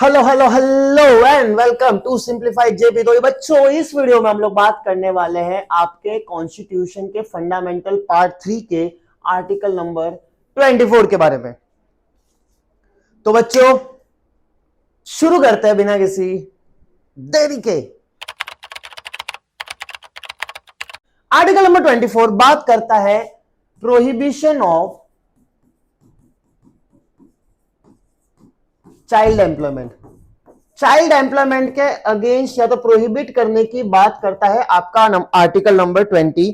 Hello hello hello and welcome to simplified JP. तो बच्चों, इस वीडियो में हम लोग बात करने वाले हैं आपके कॉन्स्टिट्यूशन के फंडामेंटल पार्ट 3 के आर्टिकल नंबर 24 के बारे में। तो बच्चों, शुरू करते हैं बिना किसी देरी के। आर्टिकल नंबर 24 बात करता है prohibition of child employment. Child employment के अगेंस्ट या तो प्रोहिबिट करने की बात करता है आपका आर्टिकल नंबर 24।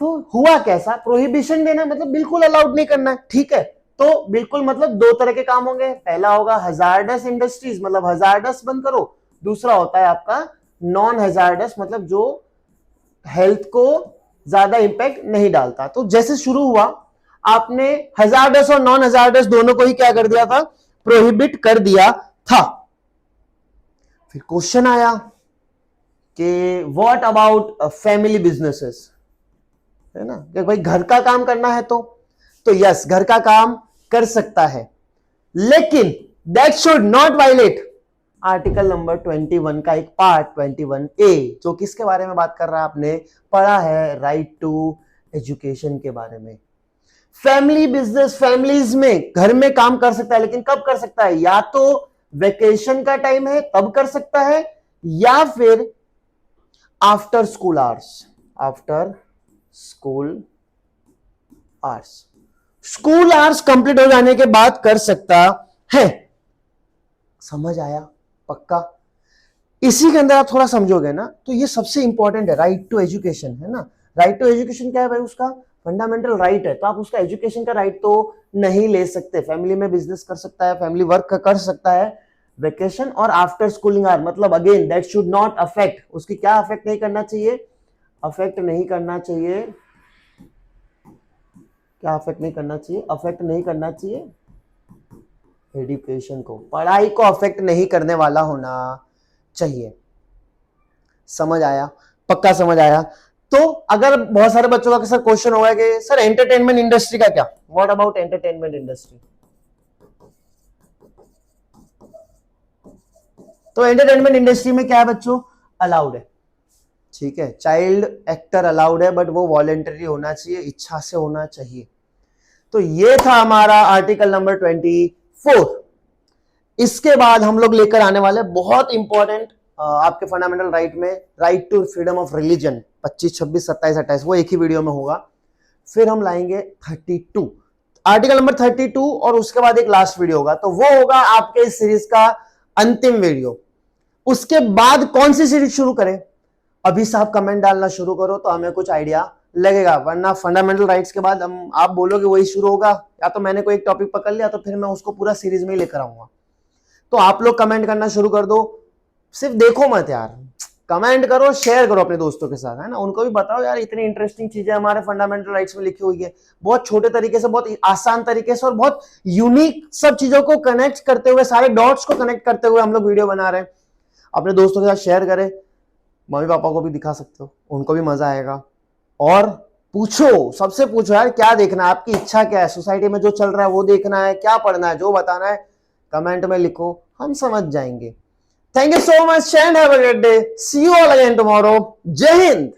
तो हुआ कैसा? प्रोहिबिशन देना मतलब बिल्कुल अलाउड नहीं करना, ठीक है। तो बिल्कुल मतलब दो तरह के काम होंगे। पहला होगा हजार्डस इंडस्ट्रीज, मतलब हजार्डस बंद करो। दूसरा होता है आपका नॉन हजार्डस, मतलब जो हेल्थ को ज्यादा इंपैक्ट नहीं डालता। तो जैसे शुरू हुआ, आपने हजार्डस और नॉन हजार्डस दोनों को ही क्या कर दिया था? प्रोहिबिट कर दिया था। फिर क्वेश्चन आया कि व्हाट अबाउट फैमिली बिजनेसेस, है ना, कि भाई घर का काम करना है तो यस, घर का काम कर सकता है, लेकिन that should not violate article number 21 का एक पार्ट 21A, जो किसके बारे में बात कर रहा है? आपने पढ़ा है राइट टू एजुकेशन के बारे में। फैमिली बिजनेस, फैमिलीज में घर में काम कर सकता है, लेकिन कब कर सकता है? या तो वेकेशन का टाइम है तब कर सकता है, या फिर after school hours. After school hours, school hours complete हो जाने के बाद कर सकता है। समझ आया? पक्का? इसी के अंदर आप थोड़ा समझोगे ना, तो ये सबसे इंपॉर्टेंट है, राइट टू एजुकेशन, है ना। राइट टू एजुकेशन क्या है भाई? उसका फंडामेंटल राइट है। तो आप उसका एजुकेशन का राइट तो नहीं ले सकते। फैमिली में बिजनेस कर सकता है, फैमिली वर्क कर सकता है, वेकेशन और आफ्टर स्कूलिंग आवर, मतलब again that should not affect, उसकी क्या अफेक्ट नहीं करना चाहिए? अफेक्ट नहीं करना चाहिए। क्या अफेक्ट नहीं करना चाहिए? अफेक्ट नहीं करना चाहिए एजुकेशन को, पढ़ाई को अफेक्ट नहीं करने वाला होना चाहिए। समझ आया? पक्का समझ आया? तो अगर बहुत सारे बच्चों का सर क्वेश्चन होगा कि सर एंटरटेनमेंट इंडस्ट्री का क्या? What about entertainment industry? तो एंटरटेनमेंट इंडस्ट्री में क्या है बच्चों? अलाउड है, ठीक है। चाइल्ड एक्टर अलाउड है, बट वो वॉलेंटरी होना चाहिए, इच्छा से होना चाहिए। तो ये था हमारा आर्टिकल नंबर 24। इसके बाद हम लोग लेकर आने वाले बहुत इंपॉर्टेंट आपके फंडामेंटल राइट में, right to freedom of religion, 25, 26, 27, 28, वो एक ही वीडियो में होगा। फिर हम लाएंगे 32, आर्टिकल नंबर 32, और उसके बाद एक लास्ट वीडियो होगा। तो वो होगा आपके इस सीरीज का अंतिम वीडियो। उसके बाद कौन सी सीरीज शुरू करें? अभी से आप कमेंट डालना शुरू करो तो हमें कुछ आइडिया लगेगा, वरना फंडामेंटल राइट्स के बाद हम आप बोलोगे वही शुरू होगा, या तो मैंने कोई एक टॉपिक पकड़ लिया तो फिर मैं उसको पूरा सीरीज में ही लेकर आऊंगा। तो आप लोग कमेंट करना शुरू कर दो, सिर्फ देखो मत यार, कमेंट करो, शेयर करो अपने दोस्तों के साथ, है ना। उनको भी बताओ यार इतनी इंटरेस्टिंग चीजें हमारे फंडामेंटल राइट्स में लिखी हुई है, बहुत छोटे तरीके से, बहुत आसान तरीके से और बहुत यूनिक सब चीजों को कनेक्ट करते हुए, सारे डॉट्स को कनेक्ट करते हुए हम लोग वीडियो बना रहे हैं। अपने दोस्तों के साथ शेयर करें, मम्मी पापा को भी दिखा सकते हो, उनको भी मजा आएगा। और पूछो, सबसे पूछो यार क्या देखना है, आपकी इच्छा क्या है, सोसाइटी में जो चल रहा है वो देखना है, क्या पढ़ना है, जो बताना है कमेंट में लिखो, हम समझ जाएंगे। Thank you so much and have a great day. See you all again tomorrow. Jai Hind.